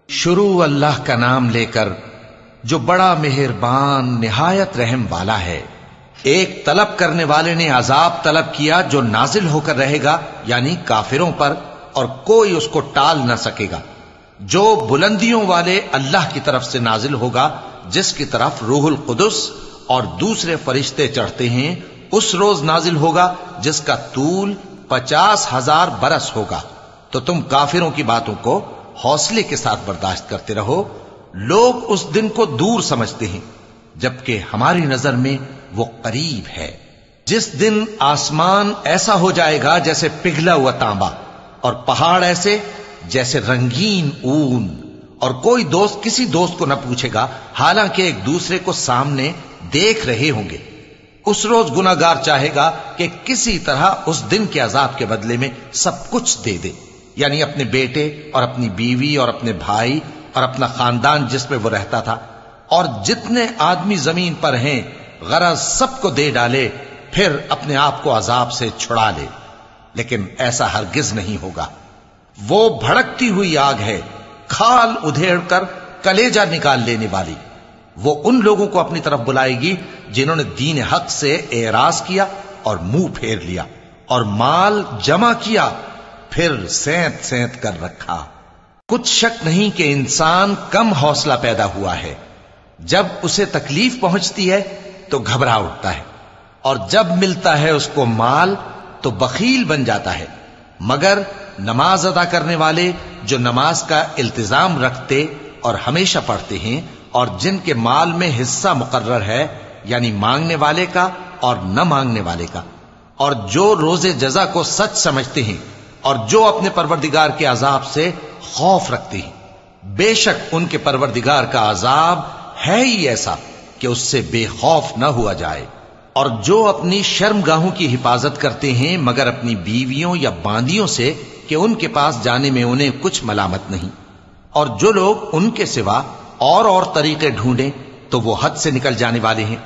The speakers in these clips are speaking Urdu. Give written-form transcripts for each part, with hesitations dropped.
شروع اللہ کا نام لے کر جو بڑا مہربان نہایت رحم والا ہے۔ ایک طلب کرنے والے نے عذاب طلب کیا جو نازل ہو کر رہے گا، یعنی کافروں پر، اور کوئی اس کو ٹال نہ سکے گا، جو بلندیوں والے اللہ کی طرف سے نازل ہوگا، جس کی طرف روح القدس اور دوسرے فرشتے چڑھتے ہیں، اس روز نازل ہوگا جس کا طول 50,000 برس ہوگا۔ تو تم کافروں کی باتوں کو حوصلے کے ساتھ برداشت کرتے رہو۔ لوگ اس دن کو دور سمجھتے ہیں، جبکہ ہماری نظر میں وہ قریب ہے۔ جس دن آسمان ایسا ہو جائے گا جیسے پگھلا ہوا تانبا، اور پہاڑ ایسے جیسے رنگین اون، اور کوئی دوست کسی دوست کو نہ پوچھے گا، حالانکہ ایک دوسرے کو سامنے دیکھ رہے ہوں گے۔ اس روز گناہگار چاہے گا کہ کسی طرح اس دن کے عذاب کے بدلے میں سب کچھ دے دے، یعنی اپنے بیٹے اور اپنی بیوی اور اپنے بھائی اور اپنا خاندان جس میں وہ رہتا تھا، اور جتنے آدمی زمین پر ہیں، غرض سب کو دے ڈالے، پھر اپنے آپ کو عذاب سے چھڑا لے۔ لیکن ایسا ہرگز نہیں ہوگا۔ وہ بھڑکتی ہوئی آگ ہے، کھال ادھیڑ کر کلیجہ نکال لینے والی۔ وہ ان لوگوں کو اپنی طرف بلائے گی جنہوں نے دین حق سے اعراض کیا اور منہ پھیر لیا، اور مال جمع کیا پھر سینت سینت کر رکھا۔ کچھ شک نہیں کہ انسان کم حوصلہ پیدا ہوا ہے۔ جب اسے تکلیف پہنچتی ہے تو گھبرا اٹھتا ہے، اور جب ملتا ہے اس کو مال تو بخیل بن جاتا ہے۔ مگر نماز ادا کرنے والے جو نماز کا التزام رکھتے اور ہمیشہ پڑھتے ہیں، اور جن کے مال میں حصہ مقرر ہے، یعنی مانگنے والے کا اور نہ مانگنے والے کا، اور جو روز جزا کو سچ سمجھتے ہیں، اور جو اپنے پروردگار کے عذاب سے خوف رکھتے ہیں، بے شک ان کے پروردگار کا عذاب ہے ہی ایسا کہ اس سے بے خوف نہ ہوا جائے۔ اور جو اپنی شرمگاہوں کی حفاظت کرتے ہیں مگر اپنی بیویوں یا باندیوں سے کہ ان کے پاس جانے میں انہیں کچھ ملامت نہیں، اور جو لوگ ان کے سوا اور طریقے ڈھونڈیں تو وہ حد سے نکل جانے والے ہیں،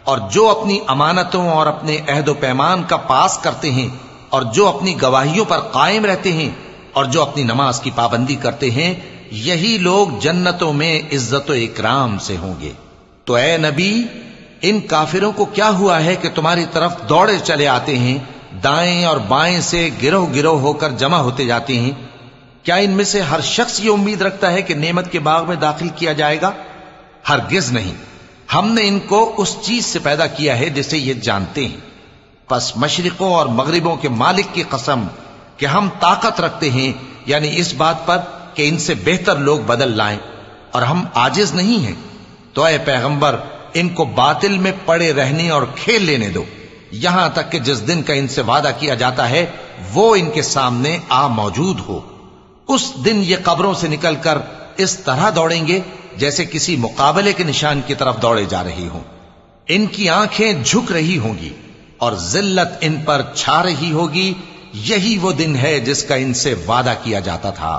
اور جو اپنی امانتوں اور اپنے عہد و پیمان کا پاس کرتے ہیں، اور جو اپنی گواہیوں پر قائم رہتے ہیں، اور جو اپنی نماز کی پابندی کرتے ہیں، یہی لوگ جنتوں میں عزت و اکرام سے ہوں گے۔ تو اے نبی، ان کافروں کو کیا ہوا ہے کہ تمہاری طرف دوڑے چلے آتے ہیں، دائیں اور بائیں سے گروہ گروہ ہو کر جمع ہوتے جاتے ہیں؟ کیا ان میں سے ہر شخص یہ امید رکھتا ہے کہ نعمت کے باغ میں داخل کیا جائے گا؟ ہرگز نہیں۔ ہم نے ان کو اس چیز سے پیدا کیا ہے جسے یہ جانتے ہیں۔ پس مشرقوں اور مغربوں کے مالک کی قسم کہ ہم طاقت رکھتے ہیں، یعنی اس بات پر کہ ان سے بہتر لوگ بدل لائیں، اور ہم عاجز نہیں ہیں۔ تو اے پیغمبر، ان کو باطل میں پڑے رہنے اور کھیل لینے دو، یہاں تک کہ جس دن کا ان سے وعدہ کیا جاتا ہے وہ ان کے سامنے آ موجود ہو۔ اس دن یہ قبروں سے نکل کر اس طرح دوڑیں گے جیسے کسی مقابلے کے نشان کی طرف دوڑے جا رہے ہوں۔ ان کی آنکھیں جھک رہی ہوں گی اور ذلت ان پر چھا رہی ہوگی۔ یہی وہ دن ہے جس کا ان سے وعدہ کیا جاتا تھا۔